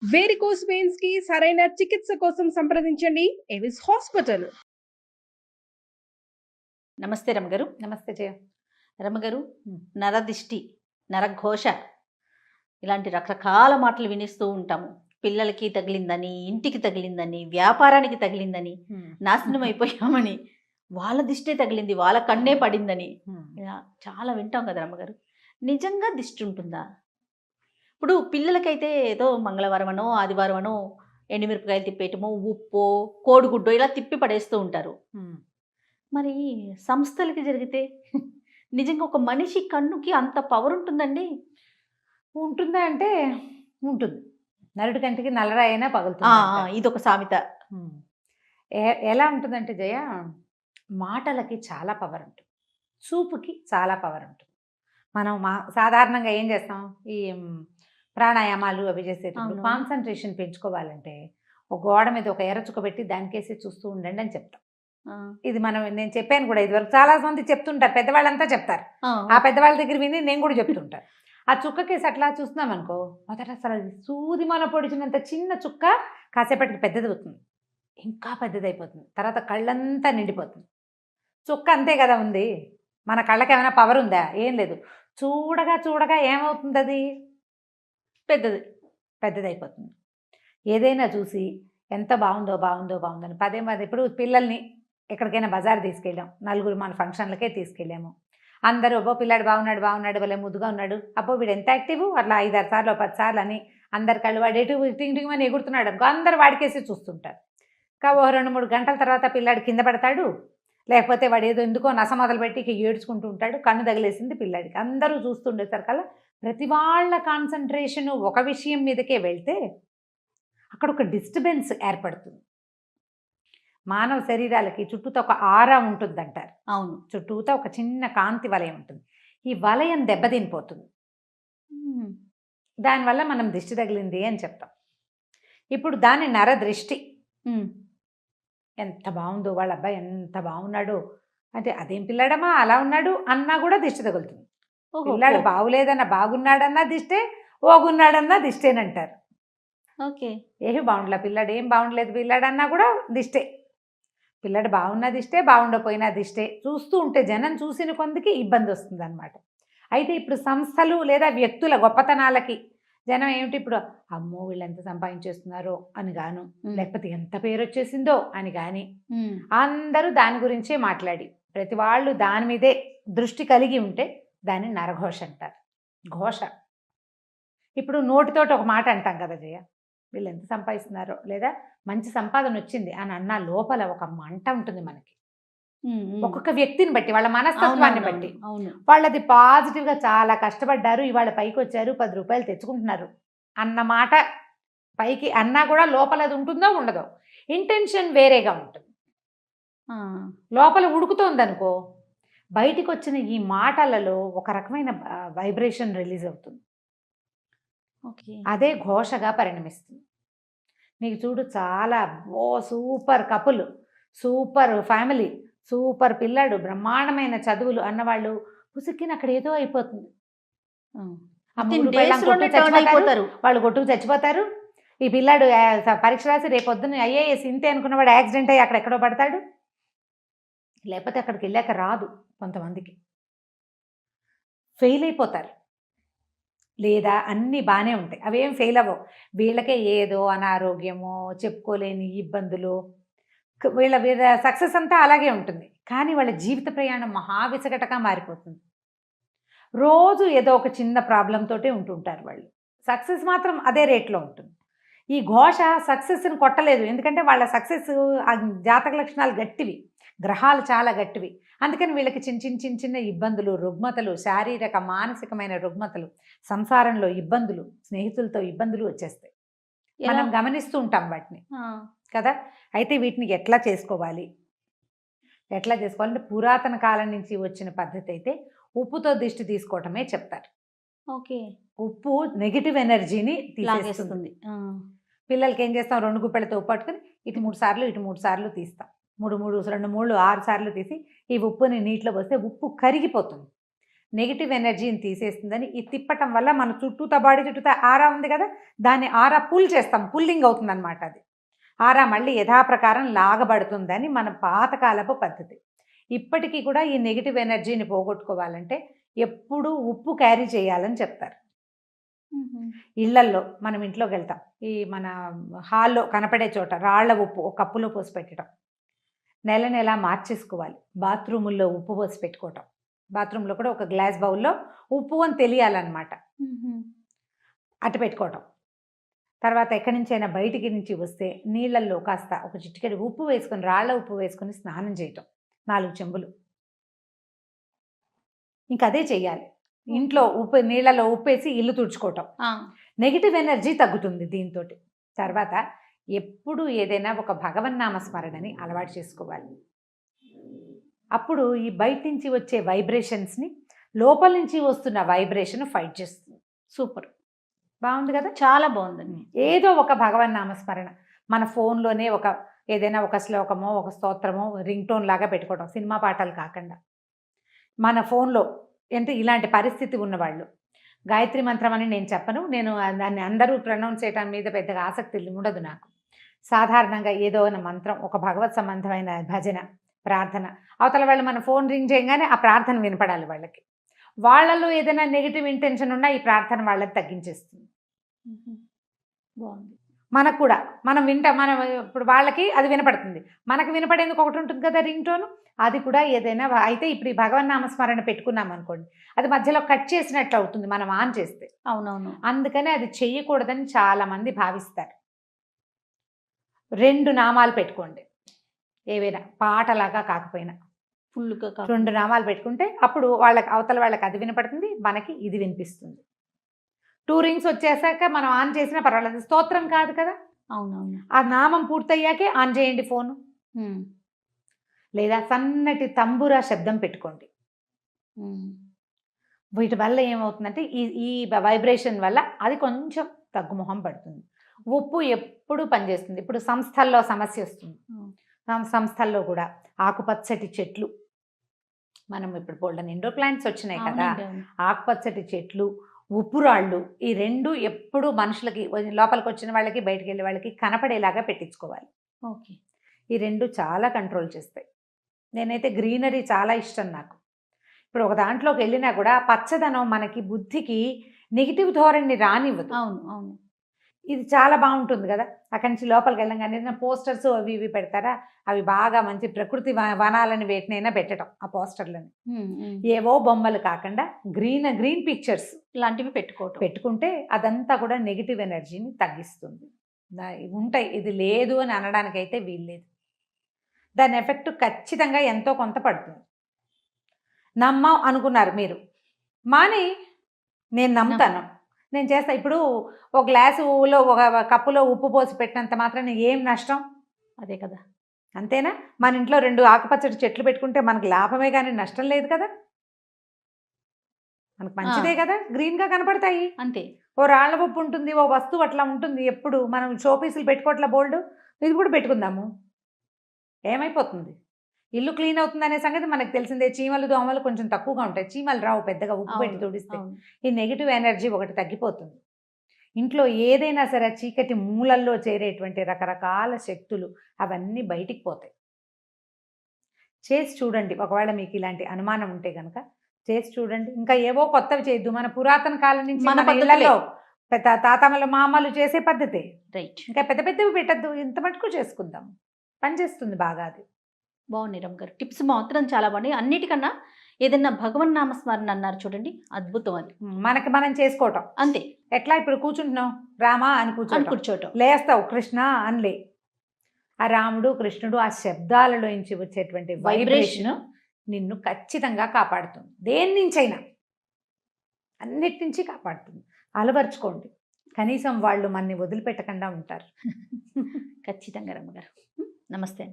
Varicose veins కి సరైన చికిత్స కోసం సంప్రదించండి ఎవిస్ హాస్పిటల్. నమస్తే రమగారు. నమస్తే జయ. రమగారు, నరదిష్టి, నరఘోష ఇలాంటి రకరకాల మాటలు వినిస్తూ ఉంటాము. పిల్లలకి తగిలిందని, ఇంటికి తగిలిందని, వ్యాపారానికి తగిలిందని, నాశనం అయిపోయామని, వాళ్ళ దిష్టే తగిలింది, వాళ్ళ కన్నే పడిందని ఇలా చాలా వింటాం కదా రమ్మగారు. నిజంగా దిష్టి ఉంటుందా? ఇప్పుడు పిల్లలకైతే ఏదో మంగళవారం అనో ఆదివారం అనో ఎండుమిరపకాయలు తిప్పేయటమో, ఉప్పు, కోడిగుడ్డో ఇలా తిప్పి పడేస్తూ ఉంటారు. మరి సంస్థలకి జరిగితే నిజంగా ఒక మనిషి కన్నుకి అంత పవర్ ఉంటుందండి? ఉంటుందా అంటే ఉంటుంది. నరుడి కంటికి నల్లరాయి అయినా పగులుతుంది. ఇదొక సామెత. ఎలా ఉంటుందంటే జయ, మాటలకి చాలా పవర్ ఉంటుంది, చూపుకి చాలా పవర్ ఉంటుంది. మనం సాధారణంగా ఏం చేస్తాం, ఈ ప్రాణాయామాలు అవి చేసేటప్పుడు కాన్సన్ట్రేషన్ పెంచుకోవాలంటే ఒక గోడ మీద ఒక ఎర్ర చుక్క పెట్టి దానికేసి చూస్తూ ఉండండి అని చెప్తాం. ఇది నేను చెప్పాను కూడా, ఇదివరకు చాలా మంది చెప్తుంటారు, పెద్దవాళ్ళంతా చెప్తారు. ఆ పెద్దవాళ్ళ దగ్గర విని నేను కూడా చెప్తుంటాను. ఆ చుక్కకేసి అట్లా చూస్తున్నాం అనుకో, మొదట అసలు సూది మన పొడిచినంత చిన్న చుక్క కాసేపటికి పెద్దది అవుతుంది, ఇంకా పెద్దదైపోతుంది, తర్వాత కళ్ళంతా నిండిపోతుంది. చుక్క అంతే కదా ఉంది, మన కళ్ళకి ఏమైనా పవర్ ఉందా? ఏం లేదు. చూడగా చూడగా ఏమవుతుంది, అది పెద్దదైపోతుంది. ఏదైనా చూసి ఎంత బాగుందో బాగుందో బాగుందని పదే పదే, ఇప్పుడు పిల్లల్ని ఎక్కడికైనా బజార్ తీసుకెళ్ళాం, నలుగురు మన ఫంక్షన్లకే తీసుకెళ్ళాము, అందరూ అబ్బో పిల్లాడు బాగున్నాడు బాగున్నాడు భలే ముద్దుగా ఉన్నాడు, అబ్బో వీడు ఎంత యాక్టివ్, అట్లా 5-6 సార్లు 10 సార్లు అని అందరు కళ్ళు వాడు ఎటు టింగ్ అని ఎగురుతున్నాడు అనుకో, అందరు వాడికేసి చూస్తుంటారు. ఓ 2-3 గంటల తర్వాత పిల్లాడు కింద పడతాడు, లేకపోతే వాడు ఏదో ఎందుకో నస మొదలు పెట్టి ఇక ఏడ్చుకుంటూ ఉంటాడు, కన్ను తగిలేసింది పిల్లాడికి. అందరూ చూస్తుండేసరికల్లా ప్రతి వాళ్ళ కాన్సన్ట్రేషను ఒక విషయం మీదకే వెళ్తే అక్కడ ఒక డిస్టర్బెన్స్ ఏర్పడుతుంది. మానవ శరీరాలకి చుట్టూతో ఒక ఆరా ఉంటుంది అంటారు. అవును, చుట్టూతో ఒక చిన్న కాంతి వలయం ఉంటుంది. ఈ వలయం దెబ్బతినిపోతుంది, దానివల్ల మనం దిష్టి తగిలింది అని చెప్తాం. ఇప్పుడు దాని నరదృష్టి. ఎంత బాగుందో, వాళ్ళ అబ్బాయి ఎంత బాగున్నాడు అంటే, అదేం పిల్లాడమ్మా అలా ఉన్నాడు అన్నా కూడా దిష్టి తగులుతుంది. పిల్లాడు బాగులేదన్నా బాగున్నాడన్నా దిష్టే, ఓగున్నాడన్నా దిష్టేనంటారు. ఓకే, ఏమి బాగుండలే పిల్లాడు, ఏం బాగుండలేదు పిల్లాడన్నా కూడా దిష్టే. పిల్లాడు బాగున్నా దిష్టే, బాగుండపోయినా దిష్టే. చూస్తూ ఉంటే జనం చూసిన కొందికి ఇబ్బంది వస్తుంది అనమాట. అయితే ఇప్పుడు సంస్థలు లేదా వ్యక్తుల గొప్పతనాలకి జనం ఏమిటి, ఇప్పుడు అమ్మో వీళ్ళు ఎంత సంపాదించేస్తున్నారో అని గాను, లేకపోతే ఎంత పేరు వచ్చేసిందో అని కానీ అందరూ దాని గురించే మాట్లాడి ప్రతి వాళ్ళు దాని మీదే దృష్టి కలిగి ఉంటే దాన్ని నరఘోష అంటారు. ఘోష. ఇప్పుడు నోటితోటి ఒక మాట అంటాం కదా జయ, వీళ్ళు ఎంత సంపాదిస్తున్నారో లేదా మంచి సంపాదన వచ్చింది అని అన్న లోపల ఒక మంట ఉంటుంది మనకి. ఒక్కొక్క వ్యక్తిని బట్టి, వాళ్ళ మనస్తత్వాన్ని బట్టి. వాళ్ళది పాజిటివ్గా చాలా కష్టపడ్డారు, ఇవాళ పైకి వచ్చారు, 10 రూపాయలు తెచ్చుకుంటున్నారు అన్న మాట పైకి అన్నా కూడా లోపల అది ఉంటుందో ఉండదో, ఇంటెన్షన్ వేరేగా ఉంటుంది. లోపల ఉడుకుతోంది అనుకో, బయటికి వచ్చిన ఈ మాటలలో ఒక రకమైన వైబ్రేషన్ రిలీజ్ అవుతుంది. అదే ఘోషగా పరిణమిస్తుంది. నీకు చూడు, చాలా super couple, super family, super పిల్లాడు, బ్రహ్మాండమైన చదువులు అన్నవాళ్ళు పుసుక్కిన అక్కడ ఏదో అయిపోతుంది. వాళ్ళు కొట్టుకు చచ్చిపోతారు. ఈ పిల్లాడు పరీక్ష రాసి రేపొద్దున ఐఏఎస్ ఇంతే అనుకున్నవాడు యాక్సిడెంట్ అయ్యి అక్కడెక్కడో పడతాడు, లేకపోతే అక్కడికి వెళ్ళాక రాదు. కొంతమందికి ఫెయిల్ అయిపోతారు, లేదా అన్నీ బాగానే ఉంటాయి, అవేం ఫెయిల్ అవ్వవు. వీళ్ళకే ఏదో అనారోగ్యమో, చెప్పుకోలేని ఇబ్బందులు, వీళ్ళ సక్సెస్ అంతా అలాగే ఉంటుంది. కానీ వాళ్ళ జీవిత ప్రయాణం మహావిసగటగా మారిపోతుంది. రోజు ఏదో ఒక చిన్న ప్రాబ్లంతోటే ఉంటుంటారు వాళ్ళు. సక్సెస్ మాత్రం అదే రేట్లో ఉంటుంది. ఈ ఘోష సక్సెస్ని కొట్టలేదు, ఎందుకంటే వాళ్ళ సక్సెస్ జాతక లక్షణాలు గట్టివి, గ్రహాలు చాలా గట్టివి. అందుకని వీళ్ళకి చిన్న ఇబ్బందులు, రుగ్మతలు, శారీరక మానసికమైన రుగ్మతలు, సంసారంలో ఇబ్బందులు, స్నేహితులతో ఇబ్బందులు వచ్చేస్తాయి. మనం గమనిస్తూ ఉంటాం వాటిని కదా. అయితే వీటిని ఎట్లా చేసుకోవాలంటే పురాతన కాలం నుంచి వచ్చిన పద్ధతి అయితే ఉప్పుతో దిష్టి తీసుకోవటమే చెప్తారు. ఓకే, ఉప్పు నెగిటివ్ ఎనర్జీని తీసేస్తుంది. పిల్లలకి ఏం చేస్తాం, 2 గుప్పెలతో ఉప్పు పట్టుకుని ఇటు 3 సార్లు ఇటు 3 సార్లు తీస్తాం. 3 2 6 సార్లు తీసి ఈ ఉప్పుని నీటిలో పోస్తే ఉప్పు కరిగిపోతుంది. నెగిటివ్ ఎనర్జీని తీసేస్తుందని ఈ తిప్పటం వల్ల మన చుట్టూతా బాడీ చుట్టూతా ఆరా ఉంది కదా, దాన్ని ఆరా పుల్ చేస్తాం, పుల్లింగ్ అవుతుంది అనమాట. అది ఆరా మళ్ళీ యథాప్రకారం లాగబడుతుందని మన పాతకాలపు పద్ధతి. ఇప్పటికీ కూడా ఈ నెగిటివ్ ఎనర్జీని పోగొట్టుకోవాలంటే ఎప్పుడూ ఉప్పు క్యారీ చేయాలని చెప్తారు. ఇళ్లల్లో మనం ఇంట్లోకి వెళ్తాం, ఈ మన హాల్లో కనపడే చోట రాళ్ల ఉప్పు ఒక కప్పులో పోసి పెట్టడం, నెల నెల మార్చేసుకోవాలి. బాత్రూముల్లో ఉప్పు పోసి పెట్టుకోవటం, బాత్రూంలో కూడా ఒక గ్లాస్ బౌల్లో ఉప్పు అని తెలియాలన్నమాట, అటు పెట్టుకోవటం. తర్వాత ఎక్కడి నుంచైనా బయటికి నుంచి వస్తే నీళ్ళల్లో కాస్త ఒక చిటికెడు ఉప్పు వేసుకొని, రాళ్ల ఉప్పు వేసుకొని స్నానం చేయటం 4 చెంబులు. ఇంక అదే చెయ్యాలి. ఇంట్లో ఉప్పు నీళ్ళలో ఉప్పేసి ఇల్లు తుడుచుకోవటం, నెగిటివ్ ఎనర్జీ తగ్గుతుంది దీంతో. తర్వాత ఎప్పుడు ఏదైనా ఒక భగవన్నామ స్మరణని అలవాటు చేసుకోవాలి. అప్పుడు ఈ బయట నుంచి వచ్చే వైబ్రేషన్స్ని లోపల నుంచి వస్తున్న వైబ్రేషన్ ఫైట్ చేస్తుంది. సూపర్, బాగుంది కదా, చాలా బాగుందండి. ఏదో ఒక భగవన్నామ స్మరణ మన ఫోన్లోనే ఏదైనా ఒక శ్లోకమో ఒక స్తోత్రమో రింగ్ టోన్ లాగా పెట్టుకోవడం, సినిమా పాటలు కాకుండా. మన ఫోన్లో అంటే ఇలాంటి పరిస్థితి ఉన్నవాళ్ళు గాయత్రి మంత్రం అని నేను చెప్పను, నేను దాన్ని అందరూ ప్రొనౌన్స్ చేయడం మీద పెద్దగా ఆసక్తి ఉండదు నాకు. సాధారణంగా ఏదో ఒక మంత్రం, ఒక భగవత్ సంబంధమైన భజన, ప్రార్థన, అవతల వాళ్ళు మన ఫోన్ రింగ్ చేయగానే ఆ ప్రార్థన వినపడాలి వాళ్ళకి. వాళ్ళలో ఏదైనా నెగిటివ్ ఇంటెన్షన్ ఉన్నా ఈ ప్రార్థన వాళ్ళకి తగ్గించేస్తుంది. బాగుంది. మనకు కూడా మనం ఇప్పుడు వాళ్ళకి అది వినపడుతుంది, మనకు వినపడేందుకు ఒకటి ఉంటుంది కదా రింగ్ టోన్, అది కూడా ఏదైనా అయితే ఇప్పుడు ఈ భగవన్నామస్మరణ పెట్టుకున్నాం అనుకోండి, అది మధ్యలో కట్ చేసినట్లు అవుతుంది మనం ఆన్ చేస్తే. అవునవును. అందుకని అది చెయ్యకూడదని చాలామంది భావిస్తారు. 2 నామాలు పెట్టుకోండి, ఏవైనా పాటలాగా కాకపోయినా ఫుల్గా 2 నామాలు పెట్టుకుంటే అప్పుడు అవతల వాళ్ళకి అది వినపడుతుంది, మనకి ఇది వినిపిస్తుంది. 2 రింగ్స్ వచ్చేసాక మనం ఆన్ చేసినా పర్వాలేదు, స్తోత్రం కాదు కదా. అవునవును. ఆ నామం పూర్తయ్యాకే ఆన్ చేయండి ఫోను, లేదా సన్నటి తంబురా శబ్దం పెట్టుకోండి. వీటి వల్ల ఏమవుతుందంటే ఈ వైబ్రేషన్ వల్ల అది కొంచెం తగ్గుముఖం పడుతుంది. ఉప్పు ఎప్పుడు పనిచేస్తుంది. ఇప్పుడు సంస్థల్లో సమస్య వస్తుంది, సంస్థల్లో కూడా ఆకుపచ్చటి చెట్లు, మనం ఇప్పుడు బోల్డెన్ ఇండోర్ ప్లాంట్స్ వచ్చినాయి కదా, ఆకుపచ్చటి చెట్లు, ఉప్పు రాళ్ళు, ఈ 2 ఎప్పుడు మనుషులకి లోపలికి వచ్చిన వాళ్ళకి బయటికి వెళ్ళే వాళ్ళకి కనపడేలాగా పెట్టించుకోవాలి. ఓకే. ఈ 2 చాలా కంట్రోల్ చేస్తాయి. నేనైతే గ్రీనరీ చాలా ఇష్టం నాకు. ఇప్పుడు ఒక దాంట్లోకి వెళ్ళినా కూడా పచ్చదనం మనకి బుద్ధికి నెగిటివ్ ధోరణిని రానివ్వదు. అవును అవును. ఇది చాలా బాగుంటుంది కదా. అక్కడి నుంచి లోపలికి వెళ్ళంగానే పోస్టర్స్ అవి ఇవి పెడతారా, అవి బాగా మంచి ప్రకృతి వనాలని వేటినైనా పెట్టడం, ఆ పోస్టర్లని ఏవో బొమ్మలు కాకుండా గ్రీన్ పిక్చర్స్ ఇలాంటివి పెట్టుకుంటే అదంతా కూడా నెగిటివ్ ఎనర్జీని తగ్గిస్తుంది. ఉంటాయి, ఇది లేదు అని అనడానికైతే వీల్లేదు. దాని ఎఫెక్ట్ ఖచ్చితంగా ఎంతో కొంత పడుతుంది. నమ్మం అనుకున్నారు మీరు, మాని నేను నమ్ముతాను, నేను చేస్తా. ఇప్పుడు ఒక గ్లాసులో ఒక కప్పులో ఉప్పు పోసి పెట్టినంత మాత్రం ఏం నష్టం? అదే కదా. అంతేనా? మన ఇంట్లో 2 ఆకుపచ్చటి చెట్లు పెట్టుకుంటే మనకు లాభమే కానీ నష్టం లేదు కదా, మనకు మంచిదే కదా, గ్రీన్గా కనపడతాయి. అంతే. ఓ రాళ్ల ఉప్పు ఉంటుంది, ఓ వస్తువు అట్లా ఉంటుంది. ఎప్పుడు మనం షోపీసులు పెట్టుకోవట్లా బోల్డ్, ఇది కూడా పెట్టుకుందాము, ఏమైపోతుంది? ఇల్లు క్లీన్ అవుతుంది అనే సంగతి మనకు తెలిసిందే. చీమలు దోమలు కొంచెం తక్కువగా ఉంటాయి, చీమలు రావు పెద్దగా ఉప్పు పెట్టి తుడిస్తే. ఈ నెగిటివ్ ఎనర్జీ ఒకటి తగ్గిపోతుంది. ఇంట్లో ఏదైనా సరే చీకటి మూలల్లో చేరేటువంటి రకరకాల శక్తులు అవన్నీ బయటికి పోతాయి. చేసి చూడండి, ఒకవేళ మీకు ఇలాంటి అనుమానం ఉంటే కనుక చేసి చూడండి. ఇంకా ఏవో కొత్తవి చేయొద్దు, మన పురాతన కాలం నుంచి మన ఇళ్లలో తాతమ్మలు మామలు చేసే పద్ధతే రైట్. ఇంకా పెద్ద పెద్దవి పెట్టద్దు, ఇంత మటుకు చేసుకుందాం, పనిచేస్తుంది బాగా. అది బాగుంది రమ్మ గారు, టిప్స్ మాత్రం చాలా బాగున్నాయి. అన్నిటికన్నా ఏదన్నా భగవన్ నామస్మరణ అన్నారు చూడండి, అద్భుతం. అది మనకి మనం చేసుకోవటం అంతే. ఎట్లా ఇప్పుడు కూర్చుంటున్నావు, రామా అని కూర్చోటం, లేస్తావు కృష్ణ అనిలే. ఆ రాముడు కృష్ణుడు ఆ శబ్దాలలోంచి వచ్చేటువంటి వైబ్రేషన్ నిన్ను ఖచ్చితంగా కాపాడుతుంది. దేని నుంచైనా, అన్నిటి నుంచి కాపాడుతుంది. అలవర్చుకోండి, కనీసం వాళ్ళు మనని వదిలిపెట్టకుండా ఉంటారు. ఖచ్చితంగా రమ్మగారు. నమస్తే.